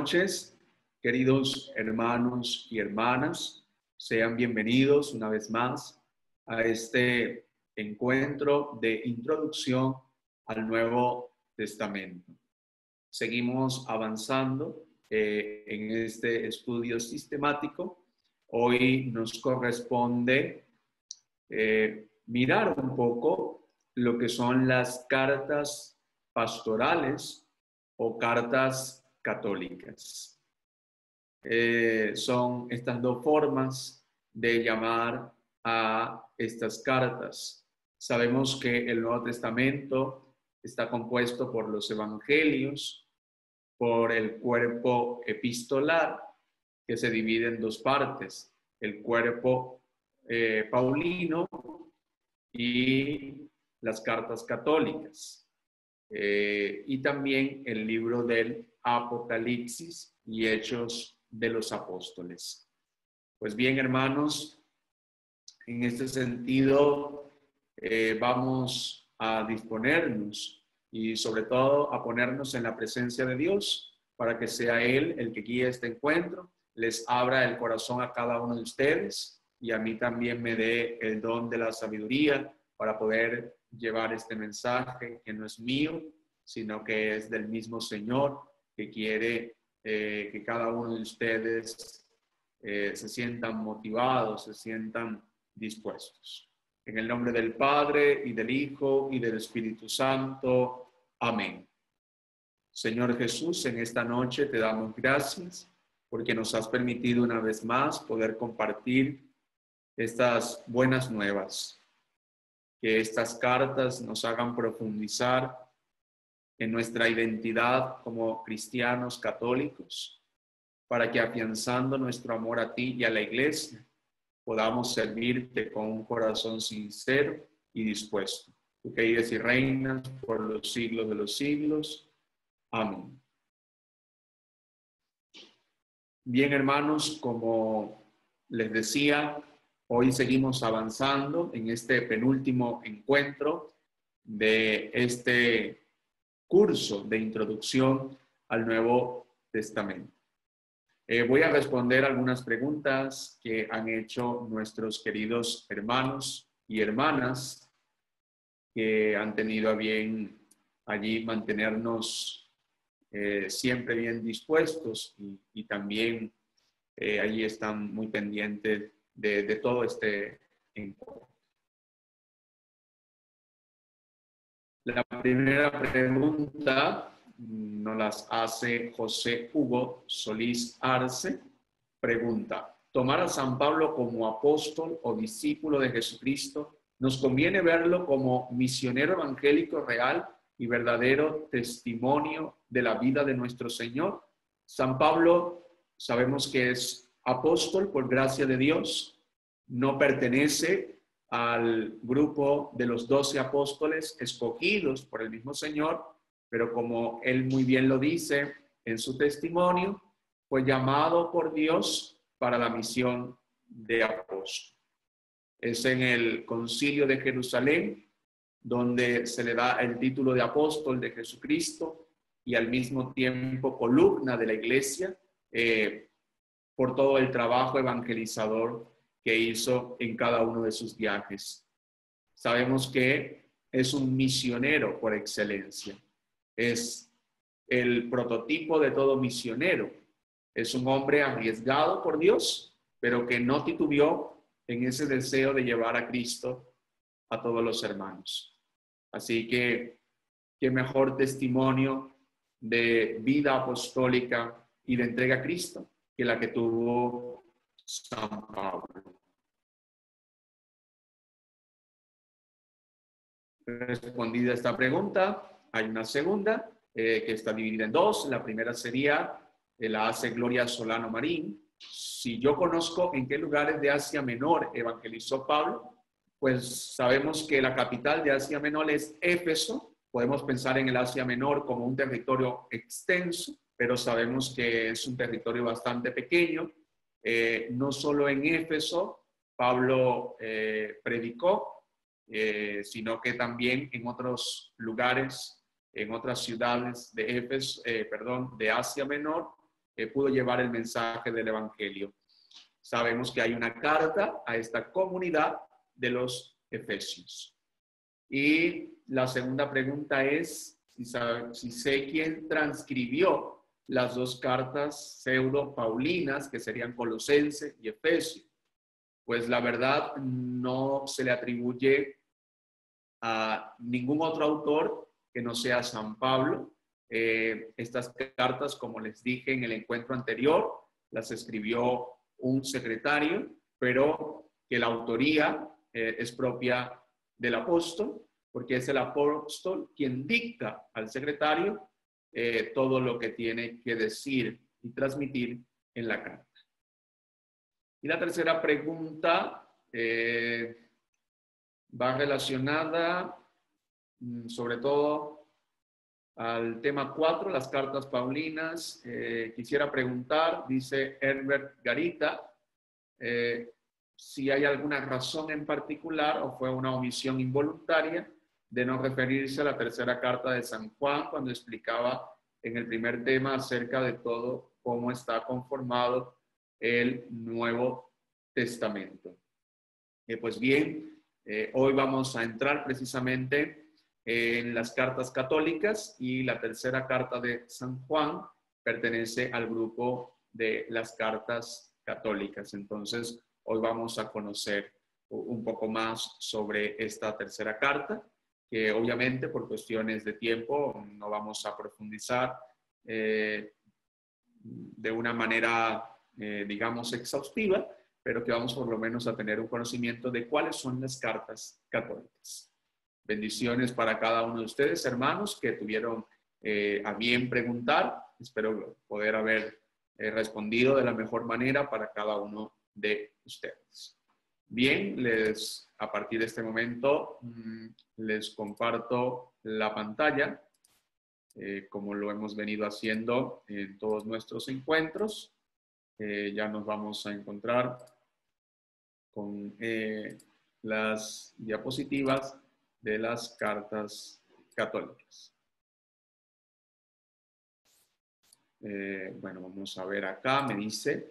noches, queridos hermanos y hermanas. Sean bienvenidos una vez más a este encuentro de introducción al Nuevo Testamento. Seguimos avanzando en este estudio sistemático. Hoy nos corresponde mirar un poco lo que son las cartas pastorales o cartas católicas. Son estas dos formas de llamar a estas cartas. Sabemos que el Nuevo Testamento está compuesto por los evangelios, por el cuerpo epistolar, que se divide en dos partes, el cuerpo paulino y las cartas católicas. Y también el libro del Apocalipsis y Hechos de los Apóstoles. Pues bien, hermanos, en este sentido vamos a disponernos y sobre todo a ponernos en la presencia de Dios para que sea Él el que guíe este encuentro, les abra el corazón a cada uno de ustedes y a mí también me dé el don de la sabiduría para poder llevar este mensaje que no es mío, sino que es del mismo Señor, que quiere que cada uno de ustedes se sientan motivados, se sientan dispuestos. En el nombre del Padre, y del Hijo, y del Espíritu Santo. Amén. Señor Jesús, en esta noche te damos gracias porque nos has permitido una vez más poder compartir estas buenas nuevas. Que estas cartas nos hagan profundizar en nuestra identidad como cristianos católicos, para que afianzando nuestro amor a ti y a la Iglesia, podamos servirte con un corazón sincero y dispuesto. Tú que vives y reinas por los siglos de los siglos. Amén. Bien, hermanos, como les decía, hoy seguimos avanzando en este penúltimo encuentro de este curso de introducción al Nuevo Testamento. Voy a responder algunas preguntas que han hecho nuestros queridos hermanos y hermanas que han tenido a bien allí mantenernos siempre bien dispuestos y también allí están muy pendientes de todo este encuentro. La primera pregunta nos las hace José Hugo Solís Arce. Pregunta: ¿tomar a San Pablo como apóstol o discípulo de Jesucristo nos conviene verlo como misionero evangélico real y verdadero testimonio de la vida de nuestro Señor? San Pablo sabemos que es apóstol por gracia de Dios, no pertenece al grupo de los 12 apóstoles escogidos por el mismo Señor, pero como él muy bien lo dice en su testimonio, fue llamado por Dios para la misión de apóstol. Es en el Concilio de Jerusalén donde se le da el título de apóstol de Jesucristo y al mismo tiempo columna de la Iglesia por todo el trabajo evangelizador que hizo en cada uno de sus viajes. Sabemos que es un misionero por excelencia. Es el prototipo de todo misionero. Es un hombre arriesgado por Dios, pero que no titubeó en ese deseo de llevar a Cristo a todos los hermanos. Así que, qué mejor testimonio de vida apostólica y de entrega a Cristo que la que tuvo San Pablo. Respondida esta pregunta, hay una segunda que está dividida en dos. La primera sería, la hace Gloria Solano Marín. Si yo conozco en qué lugares de Asia Menor evangelizó Pablo, pues sabemos que la capital de Asia Menor es Éfeso. Podemos pensar en el Asia Menor como un territorio extenso, pero sabemos que es un territorio bastante pequeño. No solo en Éfeso Pablo predicó, sino que también en otros lugares, en otras ciudades de Asia Menor, pudo llevar el mensaje del Evangelio. Sabemos que hay una carta a esta comunidad de los Efesios. Y la segunda pregunta es si sé quién transcribió las dos cartas pseudo-paulinas, que serían Colosense y Efesio. Pues la verdad no se le atribuye a ningún otro autor que no sea San Pablo. Estas cartas, como les dije en el encuentro anterior, las escribió un secretario, pero que la autoría es propia del apóstol, porque es el apóstol quien dicta al secretario todo lo que tiene que decir y transmitir en la carta. Y la tercera pregunta va relacionada sobre todo al tema 4, las cartas paulinas. Quisiera preguntar, dice Herbert Garita, si hay alguna razón en particular o fue una omisión involuntaria de no referirse a la tercera carta de San Juan cuando explicaba en el primer tema acerca de todo cómo está conformado el Nuevo Testamento. Pues bien, hoy vamos a entrar precisamente en las cartas católicas y la tercera carta de San Juan pertenece al grupo de las cartas católicas. Entonces, hoy vamos a conocer un poco más sobre esta tercera carta, que obviamente por cuestiones de tiempo no vamos a profundizar de una manera, digamos, exhaustiva, pero que vamos por lo menos a tener un conocimiento de cuáles son las cartas católicas. Bendiciones para cada uno de ustedes, hermanos, que tuvieron a bien preguntar. Espero poder haber respondido de la mejor manera para cada uno de ustedes. Bien, a partir de este momento les comparto la pantalla, como lo hemos venido haciendo en todos nuestros encuentros. Ya nos vamos a encontrar con las diapositivas de las cartas católicas. Bueno, vamos a ver acá, me dice,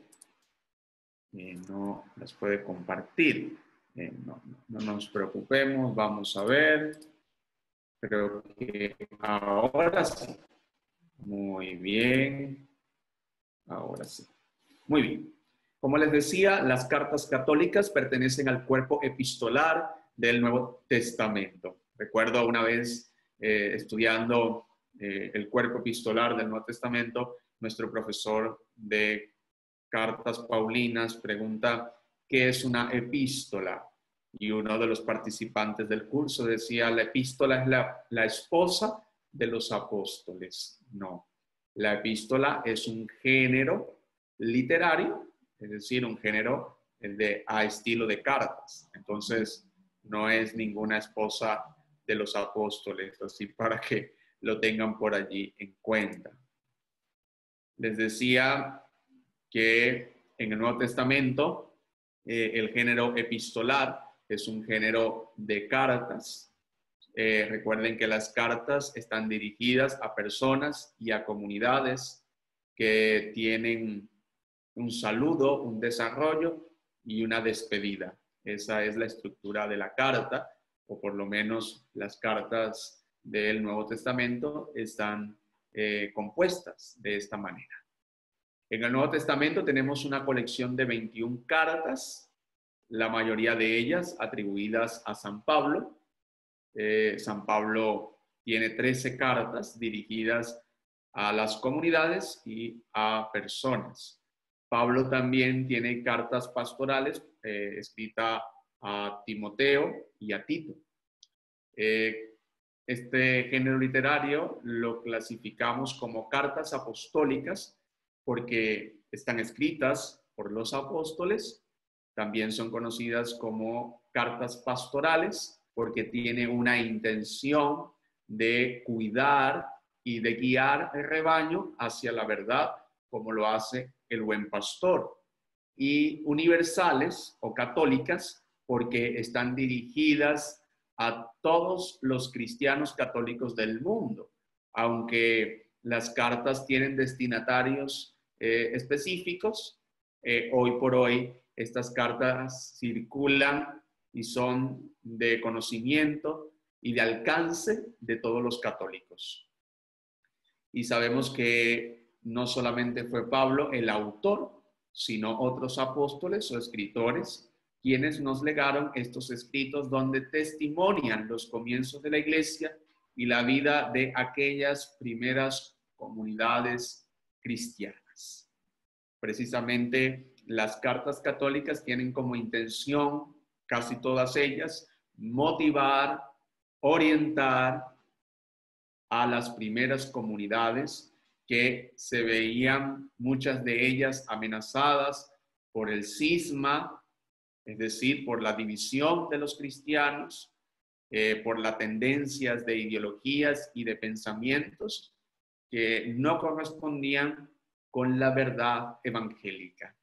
no las puede compartir. No nos preocupemos, vamos a ver. Creo que ahora sí. Muy bien. Ahora sí. Muy bien. Como les decía, las cartas católicas pertenecen al cuerpo epistolar del Nuevo Testamento. Recuerdo una vez estudiando el cuerpo epistolar del Nuevo Testamento, nuestro profesor de cartas paulinas pregunta ¿qué es una epístola? Y uno de los participantes del curso decía, la epístola es la esposa de los apóstoles. No, la epístola es un género literario, es decir, un género a estilo de cartas. Entonces, no es ninguna esposa de los apóstoles, así para que lo tengan por allí en cuenta. Les decía que en el Nuevo Testamento el género epistolar es un género de cartas. Recuerden que las cartas están dirigidas a personas y a comunidades que tienen un saludo, un desarrollo y una despedida. Esa es la estructura de la carta, o por lo menos las cartas del Nuevo Testamento están compuestas de esta manera. En el Nuevo Testamento tenemos una colección de 21 cartas, la mayoría de ellas atribuidas a San Pablo. San Pablo tiene 13 cartas dirigidas a las comunidades y a personas. Pablo también tiene cartas pastorales escritas a Timoteo y a Tito. Este género literario lo clasificamos como cartas apostólicas porque están escritas por los apóstoles. También son conocidas como cartas pastorales porque tiene una intención de cuidar y de guiar el rebaño hacia la verdad, como lo hace el buen pastor. Y universales o católicas porque están dirigidas a todos los cristianos católicos del mundo, aunque las cartas tienen destinatarios específicos. Hoy por hoy estas cartas circulan y son de conocimiento y de alcance de todos los católicos. Y sabemos que no solamente fue Pablo el autor, sino otros apóstoles o escritores quienes nos legaron estos escritos donde testimonian los comienzos de la iglesia y la vida de aquellas primeras comunidades cristianas. Precisamente las cartas católicas tienen como intención, casi todas ellas, motivar, orientar a las primeras comunidades que se veían, muchas de ellas, amenazadas por el cisma, es decir, por la división de los cristianos, por las tendencias de ideologías y de pensamientos que no correspondían con la verdad evangélica.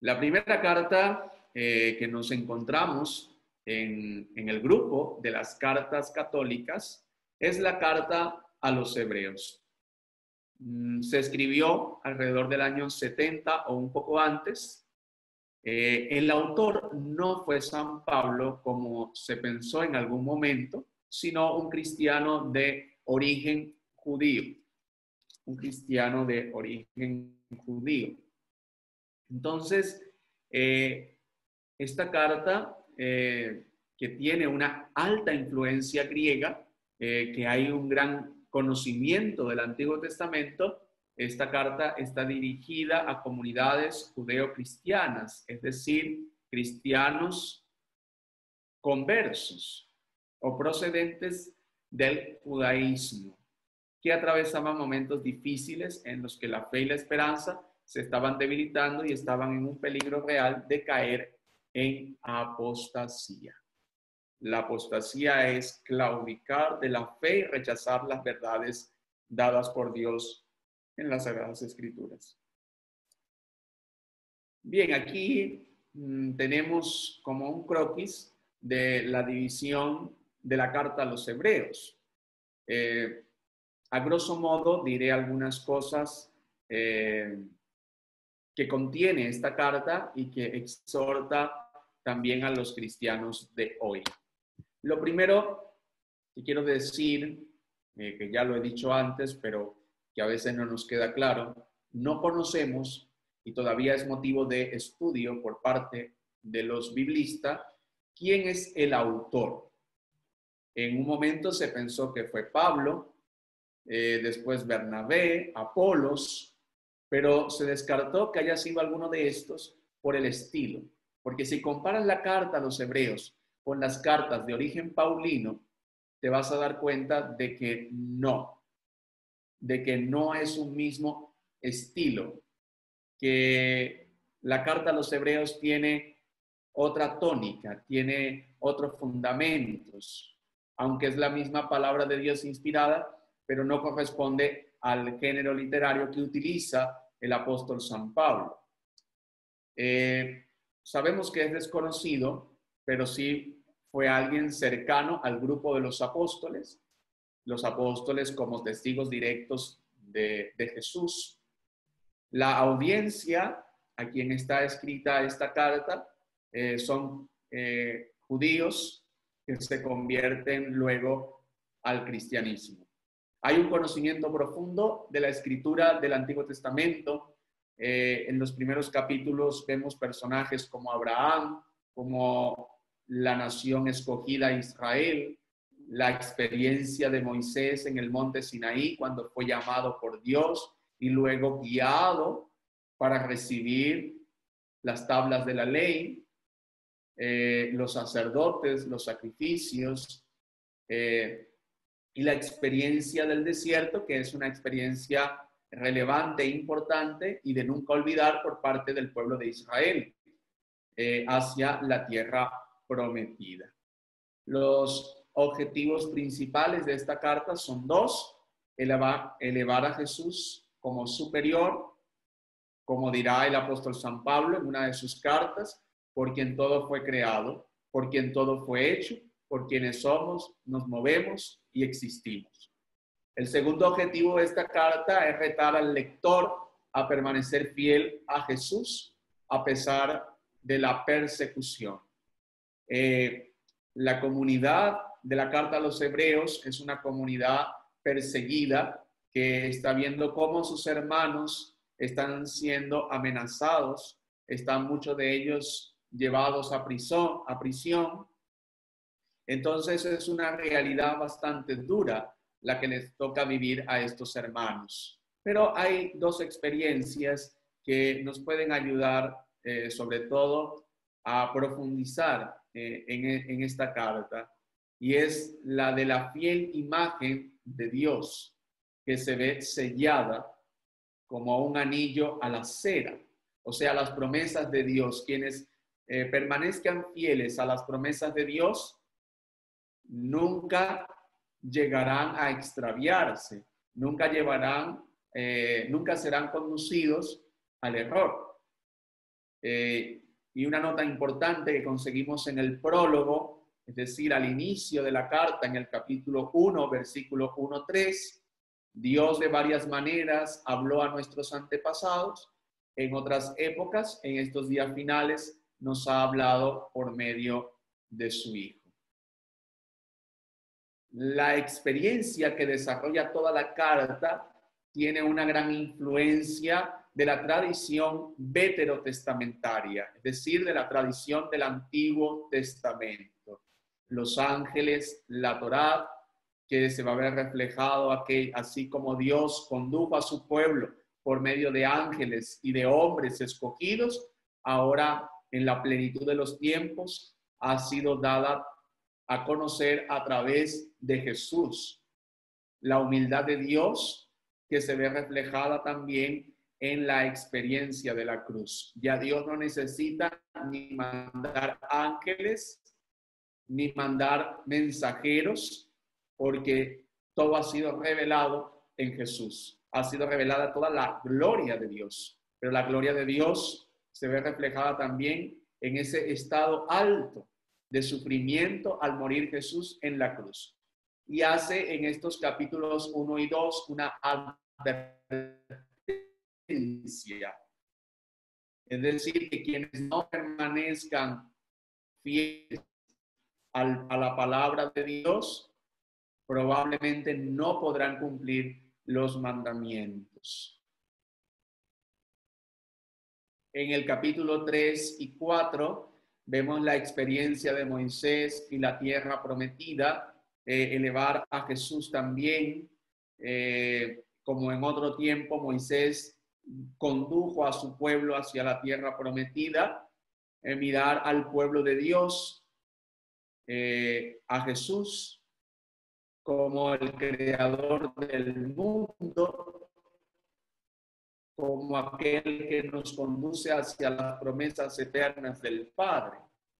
La primera carta que nos encontramos en el grupo de las cartas católicas es la carta a los hebreos. Se escribió alrededor del año 70 o un poco antes. El autor no fue San Pablo como se pensó en algún momento, sino un cristiano de origen judío. Un cristiano de origen judío. Entonces, esta carta que tiene una alta influencia griega, que hay un gran conocimiento del Antiguo Testamento, esta carta está dirigida a comunidades judeo-cristianas, es decir, cristianos conversos o procedentes del judaísmo, que atravesaban momentos difíciles en los que la fe y la esperanza se estaban debilitando y estaban en un peligro real de caer en apostasía. La apostasía es claudicar de la fe y rechazar las verdades dadas por Dios en las Sagradas Escrituras. Bien, aquí tenemos como un croquis de la división de la carta a los hebreos. A grosso modo diré algunas cosas que contiene esta carta y que exhorta también a los cristianos de hoy. Lo primero que quiero decir, que ya lo he dicho antes, pero que a veces no nos queda claro, no conocemos, y todavía es motivo de estudio por parte de los biblistas, quién es el autor. En un momento se pensó que fue Pablo, después Bernabé, Apolos, pero se descartó que haya sido alguno de estos por el estilo. Porque si comparas la carta a los hebreos con las cartas de origen paulino, te vas a dar cuenta de que no es un mismo estilo, que la carta a los hebreos tiene otra tónica, tiene otros fundamentos, aunque es la misma palabra de Dios inspirada, pero no corresponde al género literario que utiliza el apóstol San Pablo. Sabemos que es desconocido, pero sí fue alguien cercano al grupo de los apóstoles como testigos directos de Jesús. La audiencia a quien está escrita esta carta son judíos que se convierten luego al cristianismo. Hay un conocimiento profundo de la escritura del Antiguo Testamento. En los primeros capítulos vemos personajes como Abraham, como la nación escogida Israel, la experiencia de Moisés en el monte Sinaí cuando fue llamado por Dios y luego guiado para recibir las tablas de la ley, los sacerdotes, los sacrificios, y la experiencia del desierto, que es una experiencia relevante e importante y de nunca olvidar por parte del pueblo de Israel hacia la tierra prometida. Los objetivos principales de esta carta son dos: elevar a Jesús como superior, como dirá el apóstol San Pablo en una de sus cartas, por quien todo fue creado, por quien todo fue hecho, por quienes somos, nos movemos y existimos. El segundo objetivo de esta carta es retar al lector a permanecer fiel a Jesús a pesar de la persecución. La comunidad de la carta a los hebreos es una comunidad perseguida que está viendo cómo sus hermanos están siendo amenazados, están muchos de ellos llevados a prisión. Entonces es una realidad bastante dura la que les toca vivir a estos hermanos. Pero hay dos experiencias que nos pueden ayudar sobre todo a profundizar en esta carta, y es la de la fiel imagen de Dios que se ve sellada como un anillo a la cera, o sea, las promesas de Dios. Quienes permanezcan fieles a las promesas de Dios nunca llegarán a extraviarse, nunca serán conducidos al error. Y una nota importante que conseguimos en el prólogo, es decir, al inicio de la carta, en el capítulo 1, versículo 1-3, Dios de varias maneras habló a nuestros antepasados. En otras épocas, en estos días finales, nos ha hablado por medio de su Hijo. La experiencia que desarrolla toda la carta tiene una gran influencia de la tradición veterotestamentaria, es decir, de la tradición del Antiguo Testamento. Los ángeles, la Torá, que se va a ver reflejado aquí, así como Dios condujo a su pueblo por medio de ángeles y de hombres escogidos, ahora en la plenitud de los tiempos ha sido dada a conocer a través de Jesús. La humildad de Dios que se ve reflejada también en la experiencia de la cruz. Ya Dios no necesita ni mandar ángeles, ni mandar mensajeros, porque todo ha sido revelado en Jesús. Ha sido revelada toda la gloria de Dios, pero la gloria de Dios se ve reflejada también en ese estado alto de sufrimiento al morir Jesús en la cruz. Y hace en estos capítulos 1 y 2 una advertencia. Es decir, que quienes no permanezcan fieles a la palabra de Dios, probablemente no podrán cumplir los mandamientos. En el capítulo 3 y 4 vemos la experiencia de Moisés y la tierra prometida, elevar a Jesús también, como en otro tiempo Moisés condujo a su pueblo hacia la tierra prometida, mirar al pueblo de Dios, a Jesús como el creador del mundo, como aquel que nos conduce hacia las promesas eternas del Padre.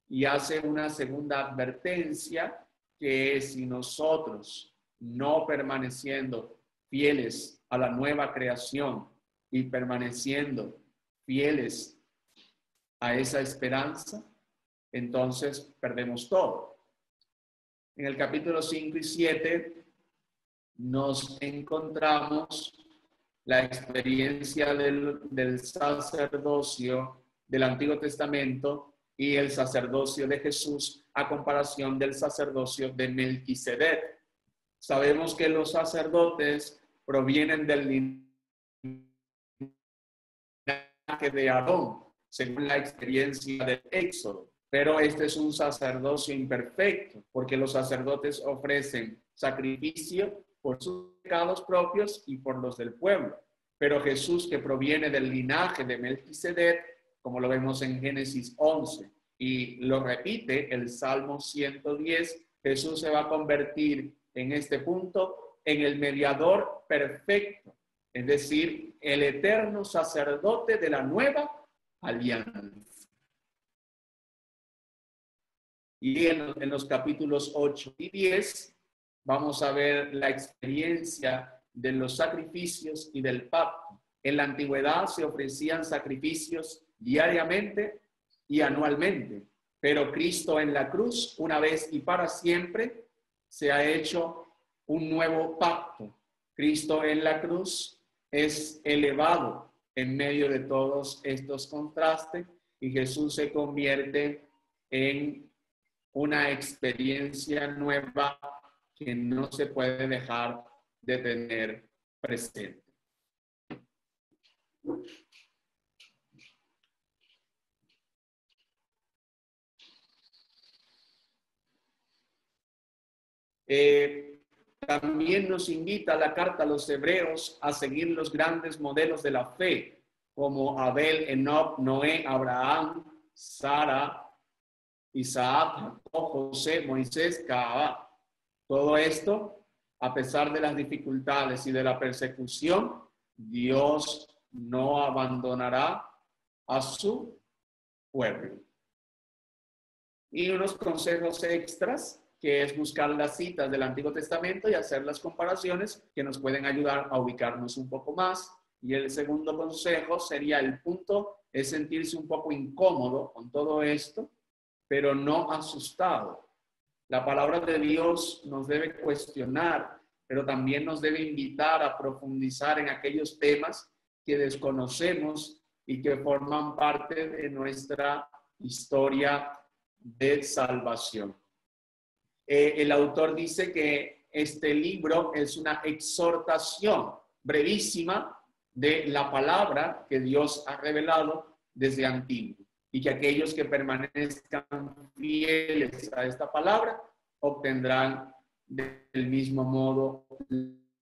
Y hace una segunda advertencia, que es: si nosotros no permaneciendo fieles a la nueva creación y permaneciendo fieles a esa esperanza, entonces perdemos todo. En el capítulo 5 y 7 nos encontramos la experiencia del sacerdocio del Antiguo Testamento y el sacerdocio de Jesús a comparación del sacerdocio de Melquisedec. Sabemos que los sacerdotes provienen del linaje de Aarón, según la experiencia del Éxodo. Pero este es un sacerdocio imperfecto, porque los sacerdotes ofrecen sacrificio por sus pecados propios y por los del pueblo. Pero Jesús, que proviene del linaje de Melquisedec, como lo vemos en Génesis 11, y lo repite el Salmo 110, Jesús se va a convertir en este punto en el mediador perfecto, es decir, el eterno sacerdote de la nueva alianza. Y en los capítulos 8 y 10 vamos a ver la experiencia de los sacrificios y del pacto. En la antigüedad se ofrecían sacrificios diariamente y anualmente, pero Cristo en la cruz, una vez y para siempre, se ha hecho un nuevo pacto. Cristo en la cruz es elevado en medio de todos estos contrastes y Jesús se convierte en una experiencia nueva que no se puede dejar de tener presente. También nos invita la carta a los hebreos a seguir los grandes modelos de la fe, como Abel, Enoc, Noé, Abraham, Sara, Isaac, Jacob, José, Moisés, Caá. Todo esto, a pesar de las dificultades y de la persecución, Dios no abandonará a su pueblo. Y unos consejos extras, que es buscar las citas del Antiguo Testamento y hacer las comparaciones que nos pueden ayudar a ubicarnos un poco más. Y el segundo consejo sería el punto, es sentirse un poco incómodo con todo esto, pero no asustado. La palabra de Dios nos debe cuestionar, pero también nos debe invitar a profundizar en aquellos temas que desconocemos y que forman parte de nuestra historia de salvación. El autor dice que este libro es una exhortación brevísima de la palabra que Dios ha revelado desde antiguo y que aquellos que permanezcan fieles a esta palabra obtendrán del mismo modo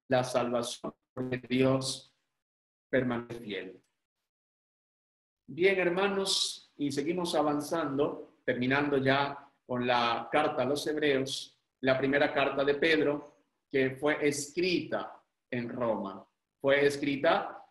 la salvación, porque Dios permanece fiel. Bien, hermanos, y seguimos avanzando, terminando ya con la carta a los hebreos, la primera carta de Pedro, que fue escrita en Roma. Fue escrita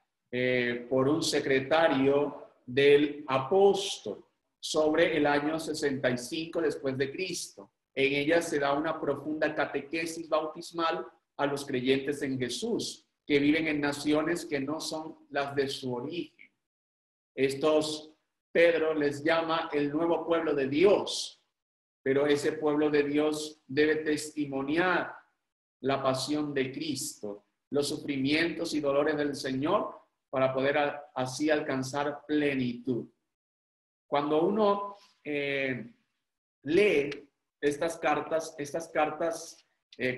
por un secretario del apóstol sobre el año 65 después de Cristo. En ella se da una profunda catequesis bautismal a los creyentes en Jesús, que viven en naciones que no son las de su origen. Pedro les llama el nuevo pueblo de Dios, pero ese pueblo de Dios debe testimoniar la pasión de Cristo, los sufrimientos y dolores del Señor, para poder así alcanzar plenitud. Cuando uno lee estas cartas,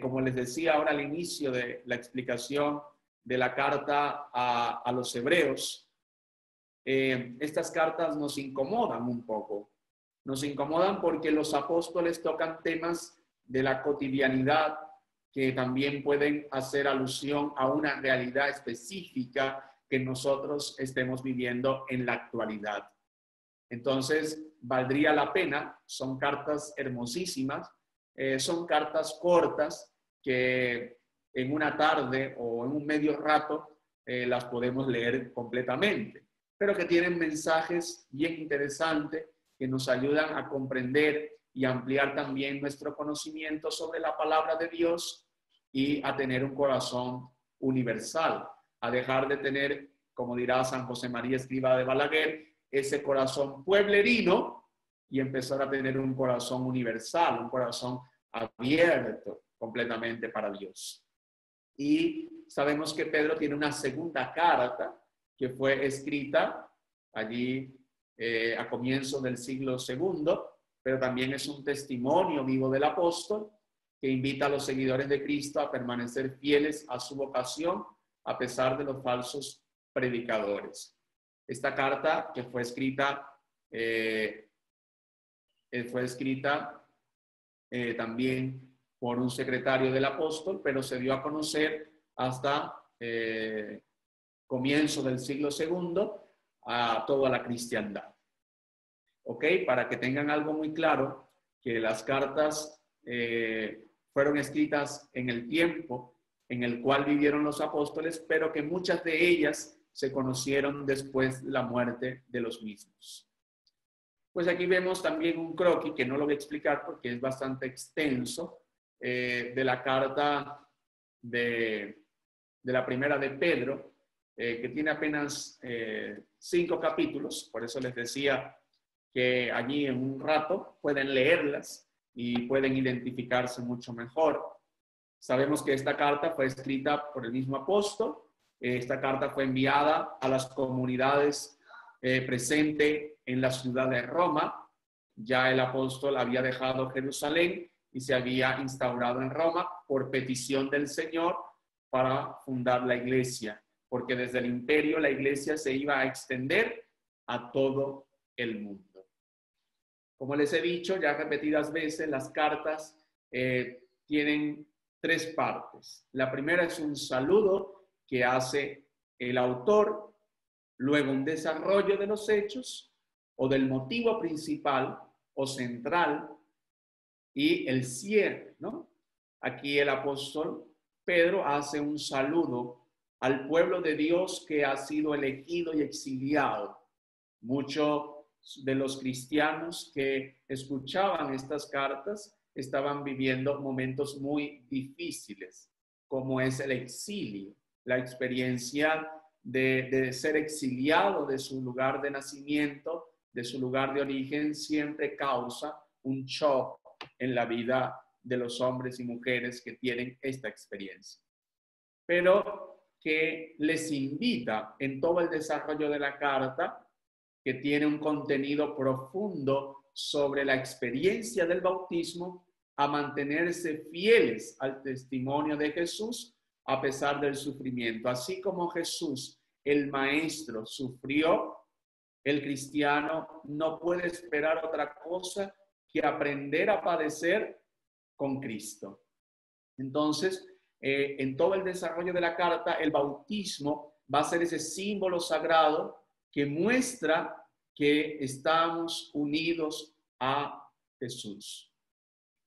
como les decía ahora al inicio de la explicación de la carta a los hebreos, estas cartas nos incomodan un poco. Nos incomodan porque los apóstoles tocan temas de la cotidianidad que también pueden hacer alusión a una realidad específica que nosotros estemos viviendo en la actualidad. Entonces, valdría la pena, son cartas hermosísimas, son cartas cortas que en una tarde o en un medio rato las podemos leer completamente, pero que tienen mensajes bien interesantes que nos ayudan a comprender y ampliar también nuestro conocimiento sobre la palabra de Dios y a tener un corazón universal, a dejar de tener, como dirá San José María Escrivá de Balaguer, ese corazón pueblerino y empezar a tener un corazón universal, un corazón abierto completamente para Dios. Y sabemos que Pedro tiene una segunda carta que fue escrita allí a comienzos del siglo II, pero también es un testimonio vivo del apóstol que invita a los seguidores de Cristo a permanecer fieles a su vocación a pesar de los falsos predicadores. Esta carta que fue escrita también por un secretario del apóstol, pero se dio a conocer hasta comienzo del siglo II a toda la cristiandad. ¿Ok? Para que tengan algo muy claro, que las cartas fueron escritas en el tiempo en el cual vivieron los apóstoles, pero que muchas de ellas se conocieron después de la muerte de los mismos. Pues aquí vemos también un croquis, que no lo voy a explicar porque es bastante extenso, de la carta de la primera de Pedro, que tiene apenas 5 capítulos, por eso les decía que allí en un rato pueden leerlas y pueden identificarse mucho mejor. Sabemos que esta carta fue escrita por el mismo apóstol. Esta carta fue enviada a las comunidades presentes en la ciudad de Roma. Ya el apóstol había dejado Jerusalén y se había instaurado en Roma por petición del Señor para fundar la iglesia, porque desde el imperio la iglesia se iba a extender a todo el mundo. Como les he dicho ya repetidas veces, las cartas tienen tres partes. La primera es un saludo que hace el autor, luego un desarrollo de los hechos o del motivo principal o central y el cierre, ¿no? Aquí el apóstol Pedro hace un saludo al pueblo de Dios que ha sido elegido y exiliado. Muchos de los cristianos que escuchaban estas cartas estaban viviendo momentos muy difíciles, como es el exilio, la experiencia de ser exiliado de su lugar de nacimiento, de su lugar de origen, siempre causa un shock en la vida de los hombres y mujeres que tienen esta experiencia. Pero que les invita en todo el desarrollo de la carta, que tiene un contenido profundo sobre la experiencia del bautismo, a mantenerse fieles al testimonio de Jesús a pesar del sufrimiento. Así como Jesús, el Maestro, sufrió, el cristiano no puede esperar otra cosa que aprender a padecer con Cristo. Entonces, en todo el desarrollo de la carta, el bautismo va a ser ese símbolo sagrado que muestra que estamos unidos a Jesús,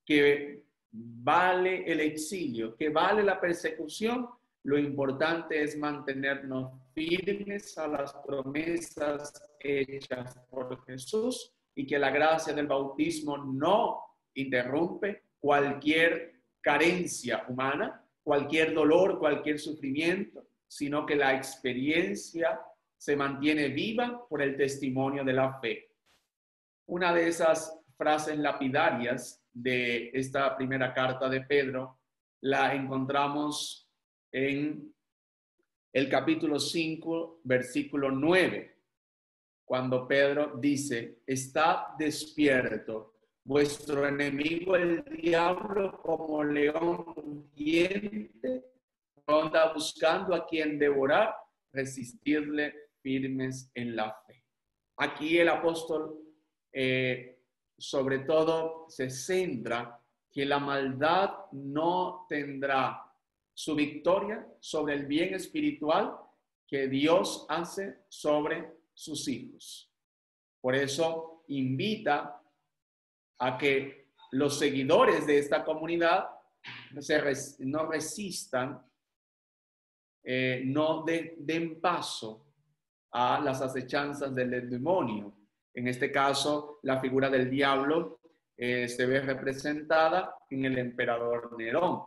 que vale el exilio, que vale la persecución. Lo importante es mantenernos firmes a las promesas hechas por Jesús y que la gracia del bautismo no interrumpe cualquier carencia humana, cualquier dolor, cualquier sufrimiento, sino que la experiencia se mantiene viva por el testimonio de la fe. Una de esas frases lapidarias de esta primera carta de Pedro la encontramos en el capítulo 5, versículo 9, cuando Pedro dice: «Estad despierto, vuestro enemigo el diablo como león rugiente ronda buscando a quien devorar, resistirle firmes en la fe». Aquí el apóstol sobre todo se centra que la maldad no tendrá su victoria sobre el bien espiritual que Dios hace sobre sus hijos. Por eso invita a que los seguidores de esta comunidad no resistan, no den paso a las acechanzas del demonio. En este caso, la figura del diablo se ve representada en el emperador Nerón.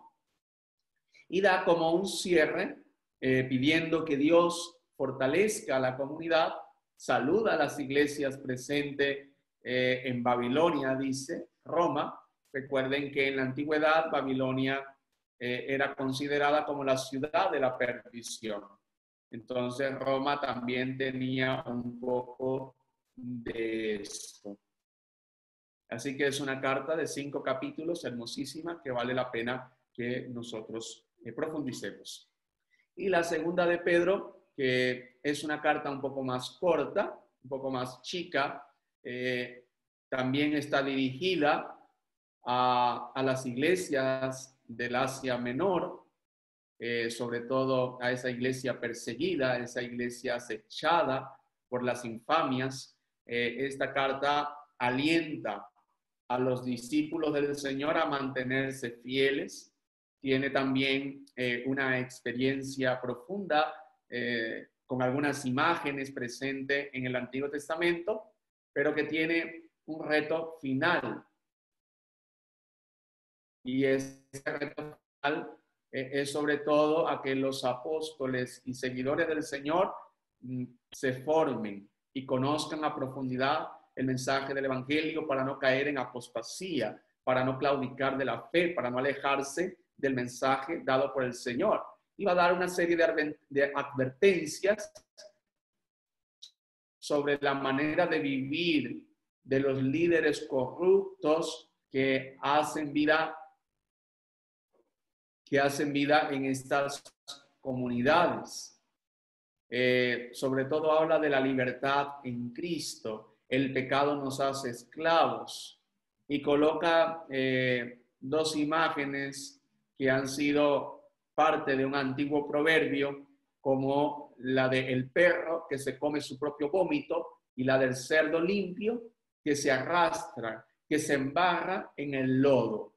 Y da como un cierre pidiendo que Dios fortalezca a la comunidad, saluda a las iglesias presentes en Babilonia, dice, Roma. Recuerden que en la antigüedad Babilonia era considerada como la ciudad de la perdición. Entonces Roma también tenía un poco de esto. Así que es una carta de 5 capítulos hermosísima que vale la pena que nosotros profundicemos. Y la segunda de Pedro, que es una carta un poco más corta, un poco más chica, también está dirigida a las iglesias del Asia Menor, sobre todo a esa iglesia perseguida, a esa iglesia acechada por las infamias. Esta carta alienta a los discípulos del Señor a mantenerse fieles. Tiene también una experiencia profunda con algunas imágenes presentes en el Antiguo Testamento, pero que tiene un reto final. Y ese reto final es sobre todo a que los apóstoles y seguidores del Señor se formen y conozcan a profundidad el mensaje del Evangelio para no caer en apostasía, para no claudicar de la fe, para no alejarse del mensaje dado por el Señor. Iba a dar una serie de advertencias sobre la manera de vivir de los líderes corruptos que hacen vida en estas comunidades. Sobre todo habla de la libertad en Cristo. El pecado nos hace esclavos y coloca dos imágenes que han sido parte de un antiguo proverbio, como la del perro que se come su propio vómito y la del cerdo limpio que se arrastra, que se embarra en el lodo,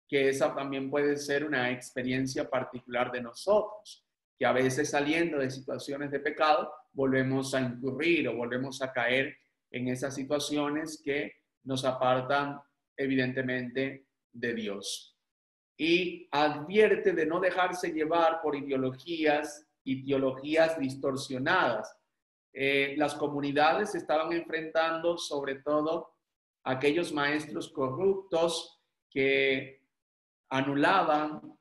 que esa también puede ser una experiencia particular de nosotros, que a veces saliendo de situaciones de pecado volvemos a incurrir o volvemos a caer en esas situaciones que nos apartan evidentemente de Dios. Y advierte de no dejarse llevar por ideologías y teologías distorsionadas. Las comunidades estaban enfrentando sobre todo a aquellos maestros corruptos que anulaban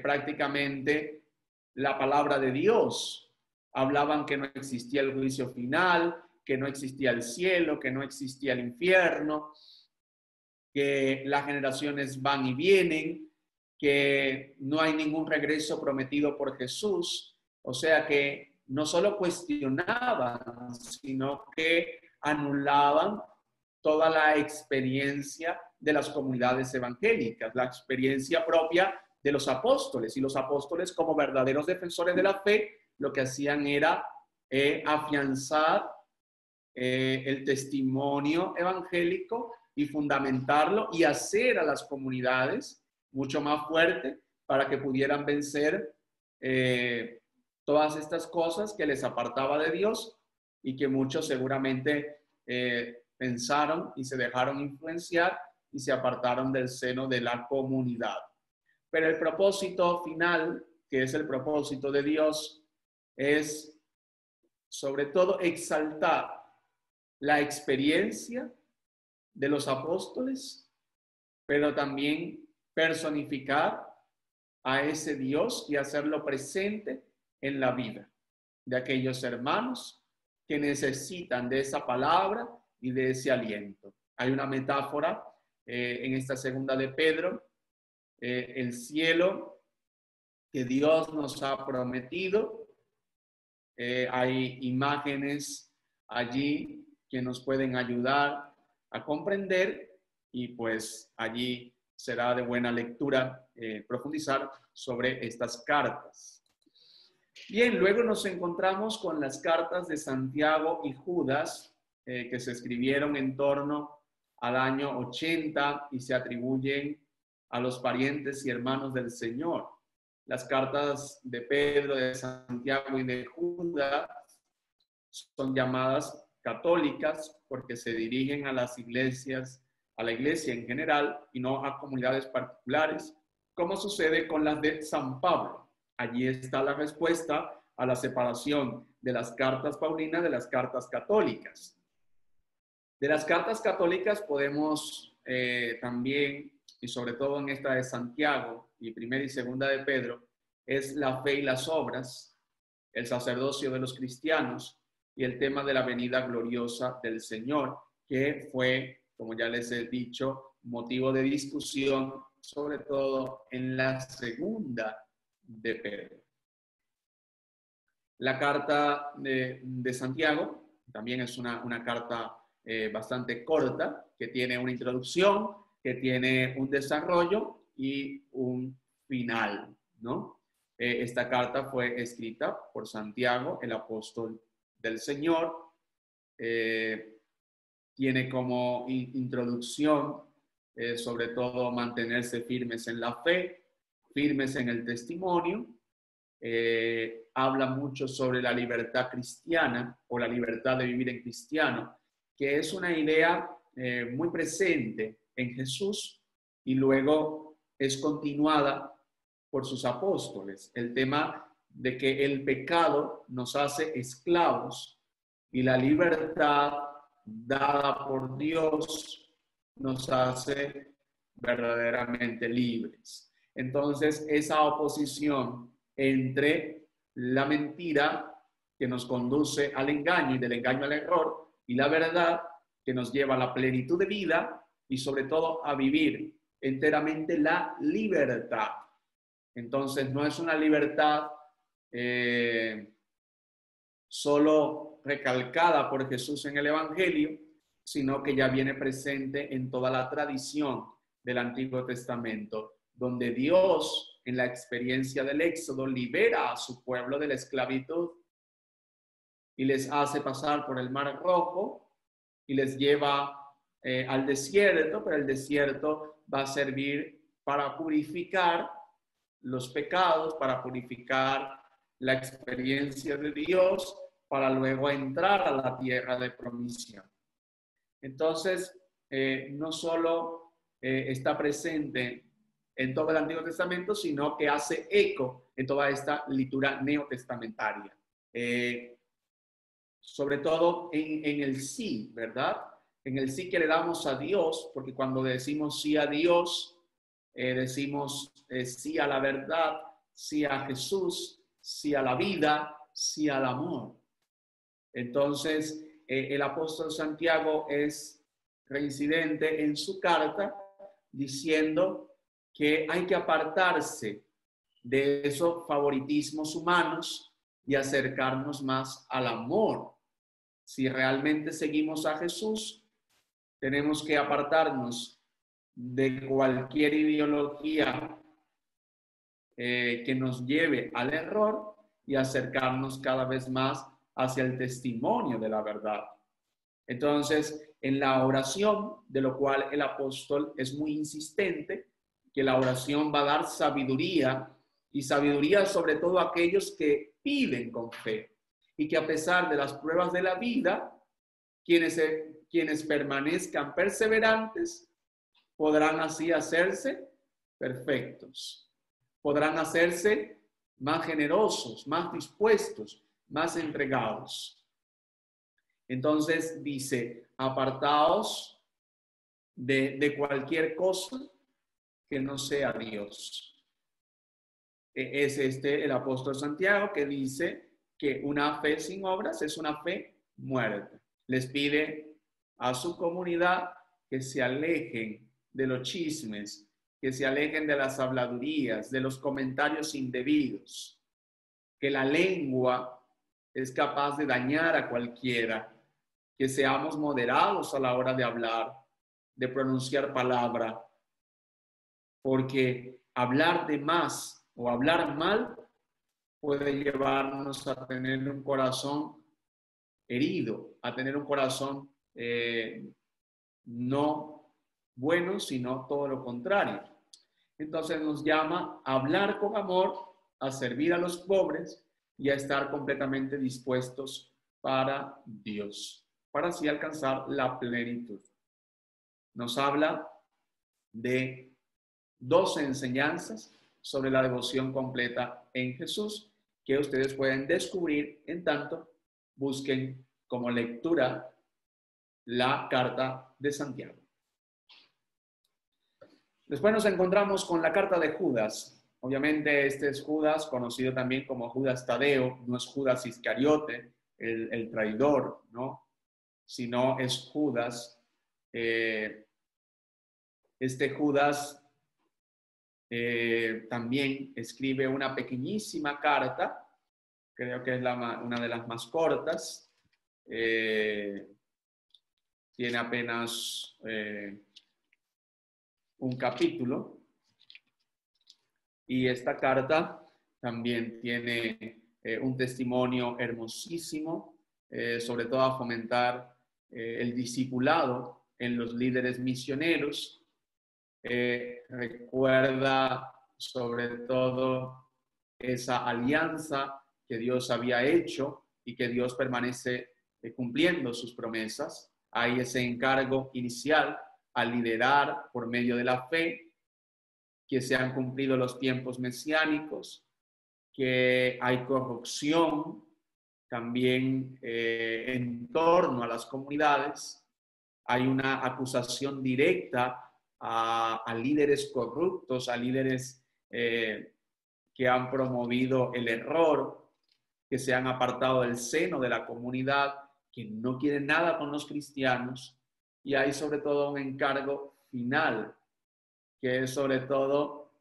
prácticamente la palabra de Dios. Hablaban que no existía el juicio final, que no existía el cielo, que no existía el infierno, que las generaciones van y vienen, que no hay ningún regreso prometido por Jesús. O sea que no solo cuestionaban, sino que anulaban toda la experiencia de las comunidades evangélicas, la experiencia propia de los apóstoles. Y los apóstoles, como verdaderos defensores de la fe, lo que hacían era afianzar el testimonio evangélico y fundamentarlo y hacer a las comunidades mucho más fuerte para que pudieran vencer todas estas cosas que les apartaba de Dios y que muchos seguramente pensaron y se dejaron influenciar y se apartaron del seno de la comunidad. Pero el propósito final, que es el propósito de Dios, es sobre todo exaltar la experiencia de los apóstoles, pero también personificar a ese Dios y hacerlo presente en la vida de aquellos hermanos que necesitan de esa palabra y de ese aliento. Hay una metáfora en esta segunda de Pedro, el cielo que Dios nos ha prometido. Hay imágenes allí que nos pueden ayudar a comprender y pues allí será de buena lectura profundizar sobre estas cartas. Bien, luego nos encontramos con las cartas de Santiago y Judas que se escribieron en torno al año 80 y se atribuyen a los parientes y hermanos del Señor. Las cartas de Pedro, de Santiago y de Judas son llamadas católicas porque se dirigen a las iglesias, a la iglesia en general y no a comunidades particulares, como sucede con las de San Pablo. Allí está la respuesta a la separación de las cartas paulinas de las cartas católicas. De las cartas católicas podemos también, y sobre todo en esta de Santiago y primera y segunda de Pedro, es la fe y las obras, el sacerdocio de los cristianos y el tema de la venida gloriosa del Señor, que fue, como ya les he dicho, motivo de discusión, sobre todo en la segunda de Pedro. La carta de Santiago también es una carta bastante corta, que tiene una introducción, que tiene un desarrollo y un final, ¿no? Esta carta fue escrita por Santiago, el apóstol del Señor. Tiene como introducción, sobre todo, mantenerse firmes en la fe, firmes en el testimonio. Habla mucho sobre la libertad cristiana o la libertad de vivir en cristiano, que es una idea muy presente en Jesús y luego es continuada por sus apóstoles. El tema de que el pecado nos hace esclavos y la libertad dada por Dios nos hace verdaderamente libres. Entonces, esa oposición entre la mentira que nos conduce al engaño y del engaño al error y la verdad que nos lleva a la plenitud de vida y sobre todo a vivir enteramente la libertad. Entonces, no es una libertad solo recalcada por Jesús en el Evangelio, sino que ya viene presente en toda la tradición del Antiguo Testamento, donde Dios, en la experiencia del Éxodo, libera a su pueblo de la esclavitud y les hace pasar por el Mar Rojo y les lleva al desierto, pero el desierto va a servir para purificar los pecados, para purificar la experiencia de Dios, para luego entrar a la tierra de promisión. Entonces, no solo está presente en todo el Antiguo Testamento, sino que hace eco en toda esta liturgia neotestamentaria. Sobre todo en el sí, ¿verdad? En el sí que le damos a Dios, porque cuando decimos sí a Dios, decimos sí a la verdad, sí a Jesús, sí a la vida, sí al amor. Entonces, el apóstol Santiago es reincidente en su carta diciendo que hay que apartarse de esos favoritismos humanos y acercarnos más al amor. Si realmente seguimos a Jesús, tenemos que apartarnos de cualquier ideología que nos lleve al error y acercarnos cada vez más hacia el testimonio de la verdad. Entonces, en la oración, de lo cual el apóstol es muy insistente, que la oración va a dar sabiduría, y sabiduría sobre todo a aquellos que piden con fe, y que a pesar de las pruebas de la vida, quienes permanezcan perseverantes, podrán así hacerse perfectos, podrán hacerse más generosos, más dispuestos, más entregados. Entonces dice, apartaos de cualquier cosa que no sea Dios. Es el apóstol Santiago que dice que una fe sin obras es una fe muerta. Les pide a su comunidad que se alejen de los chismes, que se alejen de las habladurías, de los comentarios indebidos, que la lengua es capaz de dañar a cualquiera, que seamos moderados a la hora de hablar, de pronunciar palabra, porque hablar de más o hablar mal puede llevarnos a tener un corazón herido, a tener un corazón no bueno, sino todo lo contrario. Entonces nos llama a hablar con amor, a servir a los pobres y a estar completamente dispuestos para Dios, para así alcanzar la plenitud. Nos habla de 12 enseñanzas sobre la devoción completa en Jesús que ustedes pueden descubrir en tanto busquen como lectura la carta de Santiago. Después nos encontramos con la carta de Judas. Obviamente este es Judas, conocido también como Judas Tadeo, no es Judas Iscariote, el traidor, ¿no? Sino es Judas. Este Judas también escribe una pequeñísima carta, creo que es una de las más cortas. Tiene apenas un capítulo, y esta carta también tiene un testimonio hermosísimo, sobre todo a fomentar el discipulado en los líderes misioneros. Recuerda sobre todo esa alianza que Dios había hecho y que Dios permanece cumpliendo sus promesas. Hay ese encargo inicial a liderar por medio de la fe, que se han cumplido los tiempos mesiánicos, que hay corrupción también en torno a las comunidades, hay una acusación directa a líderes corruptos, a líderes que han promovido el error, que se han apartado del seno de la comunidad, que no quieren nada con los cristianos. Y hay sobre todo un encargo final, que es sobre todo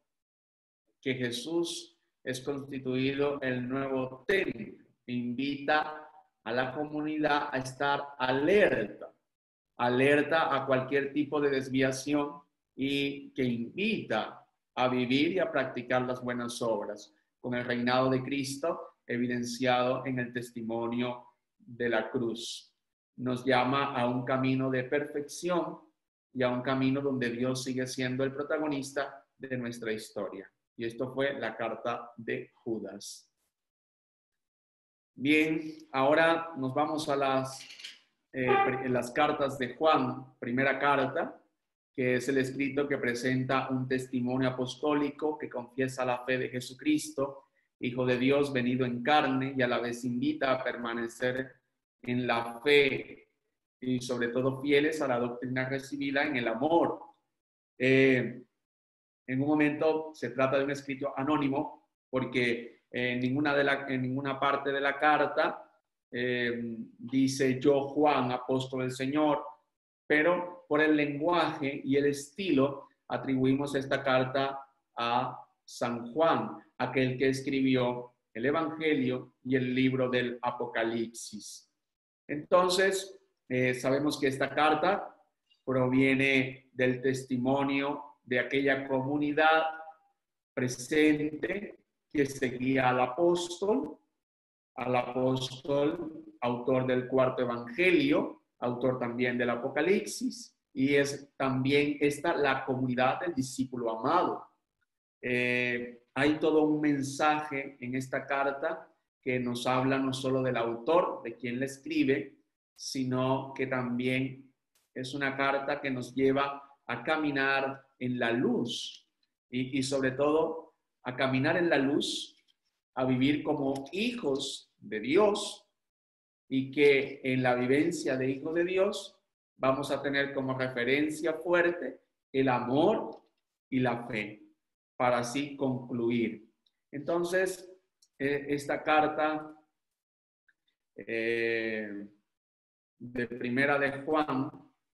que Jesús es constituido el nuevo templo. Invita a la comunidad a estar alerta a cualquier tipo de desviación y que invita a vivir y a practicar las buenas obras, con el reinado de Cristo evidenciado en el testimonio de la cruz. Nos llama a un camino de perfección y a un camino donde Dios sigue siendo el protagonista de nuestra historia. Y esto fue la carta de Judas. Bien, ahora nos vamos a las cartas de Juan, primera carta, que es el escrito que presenta un testimonio apostólico que confiesa la fe de Jesucristo, Hijo de Dios venido en carne, y a la vez invita a permanecer en la fe y sobre todo fieles a la doctrina recibida en el amor. En un momento se trata de un escrito anónimo porque en ninguna parte de la carta dice yo Juan, apóstol del Señor, pero por el lenguaje y el estilo atribuimos esta carta a San Juan, aquel que escribió el Evangelio y el libro del Apocalipsis. Entonces, sabemos que esta carta proviene del testimonio de aquella comunidad presente que seguía al apóstol, autor del cuarto evangelio, autor también del Apocalipsis, y es también esta la comunidad del discípulo amado. Hay todo un mensaje en esta carta que nos habla no solo del autor, de quien la escribe, sino que también es una carta que nos lleva a caminar en la luz y sobre todo a caminar en la luz, a vivir como hijos de Dios, y que en la vivencia de hijos de Dios vamos a tener como referencia fuerte el amor y la fe, para así concluir. Entonces, esta carta de primera de Juan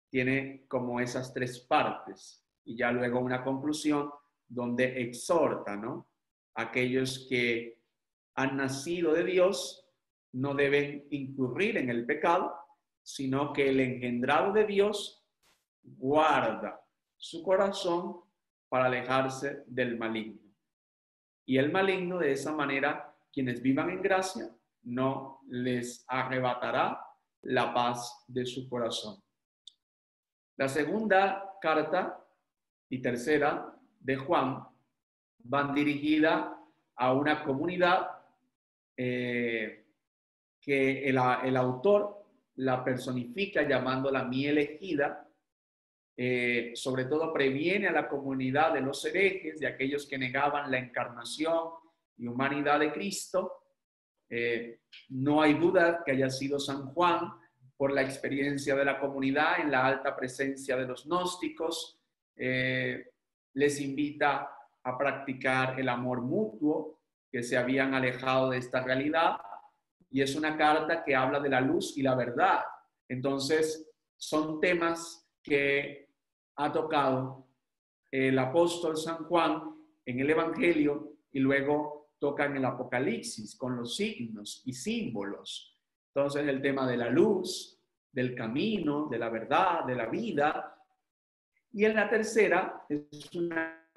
tiene como esas tres partes y ya luego una conclusión donde exhorta, ¿no? Aquellos que han nacido de Dios no deben incurrir en el pecado, sino que el engendrado de Dios guarda su corazón para alejarse del maligno. Y el maligno, de esa manera, quienes vivan en gracia, no les arrebatará la paz de su corazón. La segunda carta y tercera de Juan van dirigida a una comunidad que el autor la personifica llamándola mi elegida. Sobre todo previene a la comunidad de los herejes, de aquellos que negaban la encarnación y humanidad de Cristo. No hay duda que haya sido San Juan por la experiencia de la comunidad en la alta presencia de los gnósticos. Les invita a practicar el amor mutuo, que se habían alejado de esta realidad, y es una carta que habla de la luz y la verdad. Entonces, son temas que ha tocado el apóstol San Juan en el Evangelio y luego toca en el Apocalipsis con los signos y símbolos. Entonces, el tema de la luz, del camino, de la verdad, de la vida. Y en la tercera es una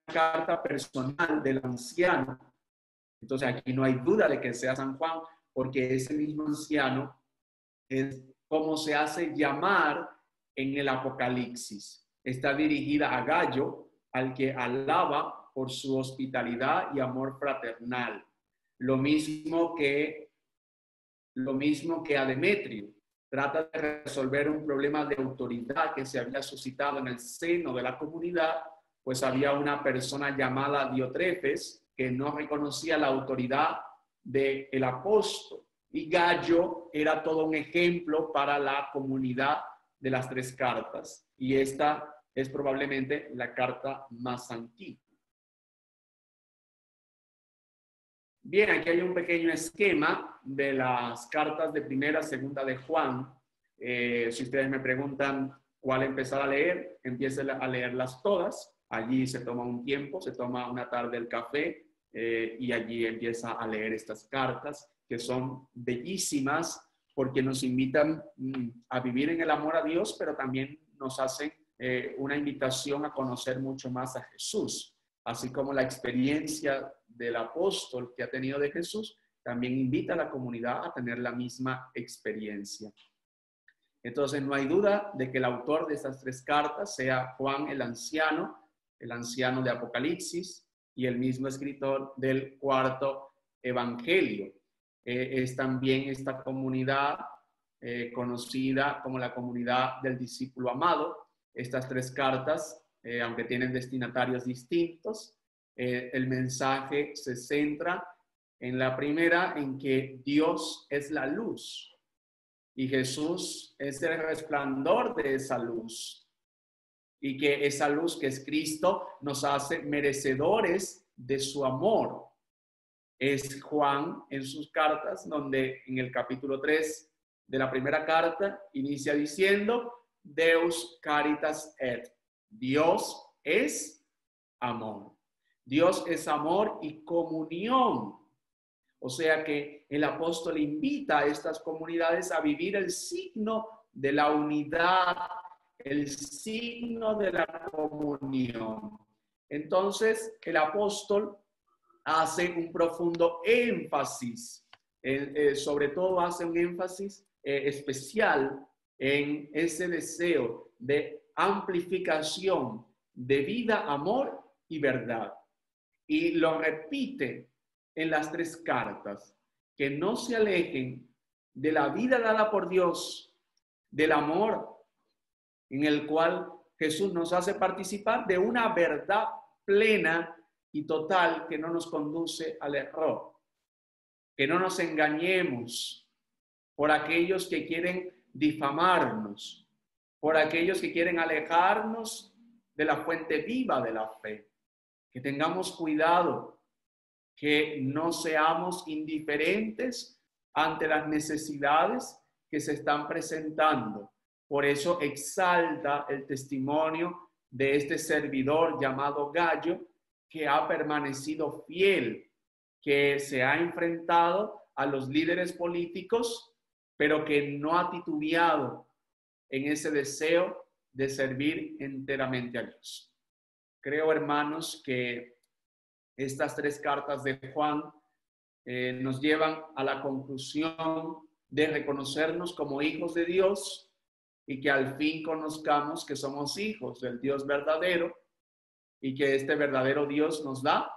carta personal del anciano. Entonces, aquí no hay duda de que sea San Juan, porque ese mismo anciano es como se hace llamar en el Apocalipsis. Está dirigida a Gallo, al que alaba por su hospitalidad y amor fraternal. Lo mismo que a Demetrio. Trata de resolver un problema de autoridad que se había suscitado en el seno de la comunidad, pues había una persona llamada Diotrefes que no reconocía la autoridad del apóstol. Y Gallo era todo un ejemplo para la comunidad de las tres cartas. Y esta es probablemente la carta más antigua. Bien, aquí hay un pequeño esquema de las cartas de primera, segunda de Juan. Si ustedes me preguntan cuál empezar a leer, empiecen a leerlas todas. Allí se toma un tiempo, se toma una tarde el café y allí empieza a leer estas cartas que son bellísimas porque nos invitan a vivir en el amor a Dios, pero también nos hacen una invitación a conocer mucho más a Jesús, así como la experiencia del apóstol que ha tenido de Jesús, también invita a la comunidad a tener la misma experiencia. Entonces, no hay duda de que el autor de estas tres cartas sea Juan el anciano de Apocalipsis y el mismo escritor del cuarto evangelio. Es también esta comunidad conocida como la comunidad del discípulo amado. Estas tres cartas, aunque tienen destinatarios distintos, el mensaje se centra en la primera, en que Dios es la luz y Jesús es el resplandor de esa luz, y que esa luz que es Cristo nos hace merecedores de su amor. Es Juan en sus cartas, donde en el capítulo 3 de la primera carta inicia diciendo: Deus caritas et. Dios es amor. Dios es amor y comunión. O sea que el apóstol invita a estas comunidades a vivir el signo de la unidad, el signo de la comunión. Entonces, el apóstol hace un profundo énfasis, sobre todo hace un énfasis especial en ese deseo de amplificación de vida, amor y verdad. Y lo repite en las tres cartas, que no se alejen de la vida dada por Dios, del amor en el cual Jesús nos hace participar de una verdad plena y total que no nos conduce al error. Que no nos engañemos por aquellos que quieren difamarnos, por aquellos que quieren alejarnos de la fuente viva de la fe. Que tengamos cuidado, que no seamos indiferentes ante las necesidades que se están presentando. Por eso exalta el testimonio de este servidor llamado Gallo, que ha permanecido fiel, que se ha enfrentado a los líderes políticos, pero que no ha titubeado en ese deseo de servir enteramente a Dios. Creo, hermanos, que estas tres cartas de Juan nos llevan a la conclusión de reconocernos como hijos de Dios y que al fin conozcamos que somos hijos del Dios verdadero y que este verdadero Dios nos da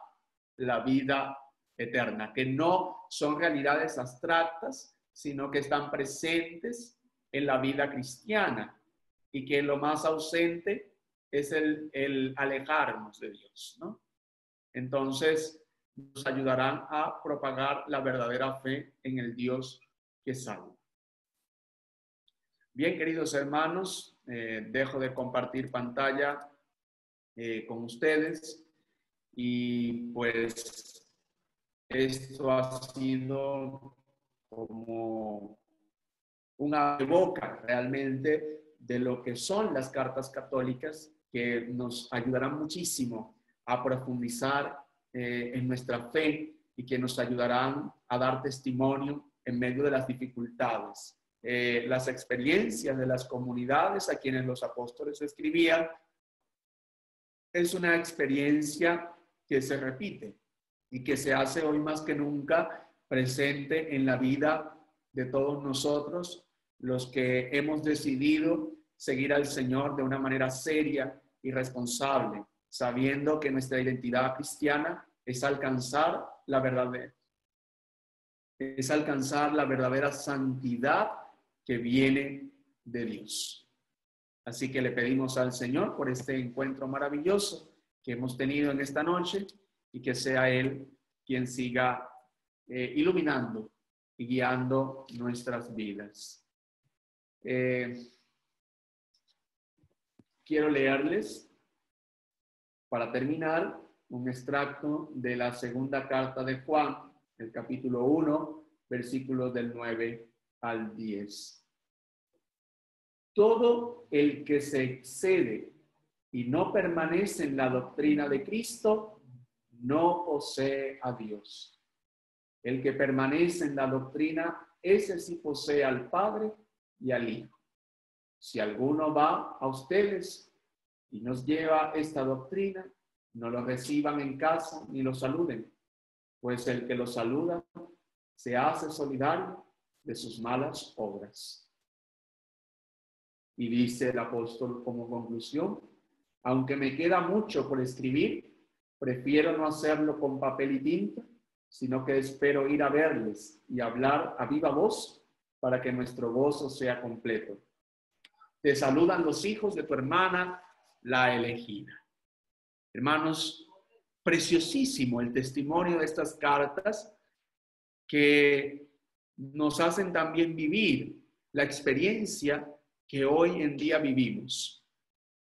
la vida eterna, que no son realidades abstractas, sino que están presentes en la vida cristiana y que lo más ausente es el alejarnos de Dios, ¿no? Entonces, nos ayudarán a propagar la verdadera fe en el Dios que salva. Bien, queridos hermanos, dejo de compartir pantalla con ustedes y pues esto ha sido como una boca realmente de lo que son las cartas católicas, que nos ayudarán muchísimo a profundizar en nuestra fe y que nos ayudarán a dar testimonio en medio de las dificultades. Las experiencias de las comunidades a quienes los apóstoles escribían es una experiencia que se repite y que se hace hoy más que nunca presente en la vida de todos nosotros, los que hemos decidido seguir al Señor de una manera seria y responsable, sabiendo que nuestra identidad cristiana es alcanzar la verdadera santidad que viene de Dios. Así que le pedimos al Señor por este encuentro maravilloso que hemos tenido en esta noche y que sea Él quien siga iluminando y guiando nuestras vidas. Quiero leerles, para terminar, un extracto de la segunda carta de Juan, el capítulo 1, versículos del 9 al 10. Todo el que se excede y no permanece en la doctrina de Cristo, no posee a Dios. El que permanece en la doctrina, ese sí posee al Padre y al Hijo. Si alguno va a ustedes y nos lleva esta doctrina, no lo reciban en casa ni lo saluden, pues el que lo saluda se hace solidario de sus malas obras. Y dice el apóstol como conclusión: aunque me queda mucho por escribir, prefiero no hacerlo con papel y tinta, sino que espero ir a verles y hablar a viva voz para que nuestro gozo sea completo. Te saludan los hijos de tu hermana, la elegida. Hermanos, preciosísimo el testimonio de estas cartas que nos hacen también vivir la experiencia que hoy en día vivimos.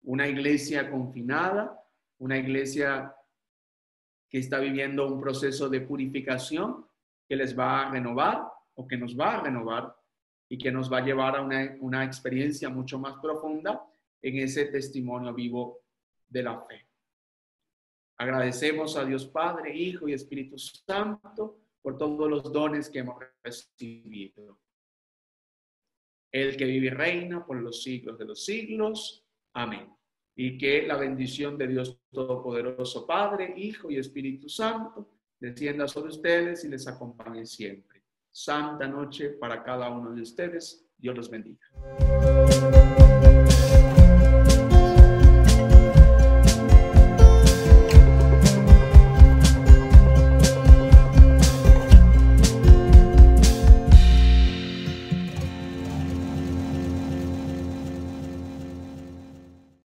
Una iglesia confinada, una iglesia que está viviendo un proceso de purificación que les va a renovar o que nos va a renovar y que nos va a llevar a una experiencia mucho más profunda en ese testimonio vivo de la fe. Agradecemos a Dios Padre, Hijo y Espíritu Santo por todos los dones que hemos recibido. El que vive y reina por los siglos de los siglos. Amén. Y que la bendición de Dios Todopoderoso, Padre, Hijo y Espíritu Santo, descienda sobre ustedes y les acompañe siempre. Santa noche para cada uno de ustedes. Dios los bendiga.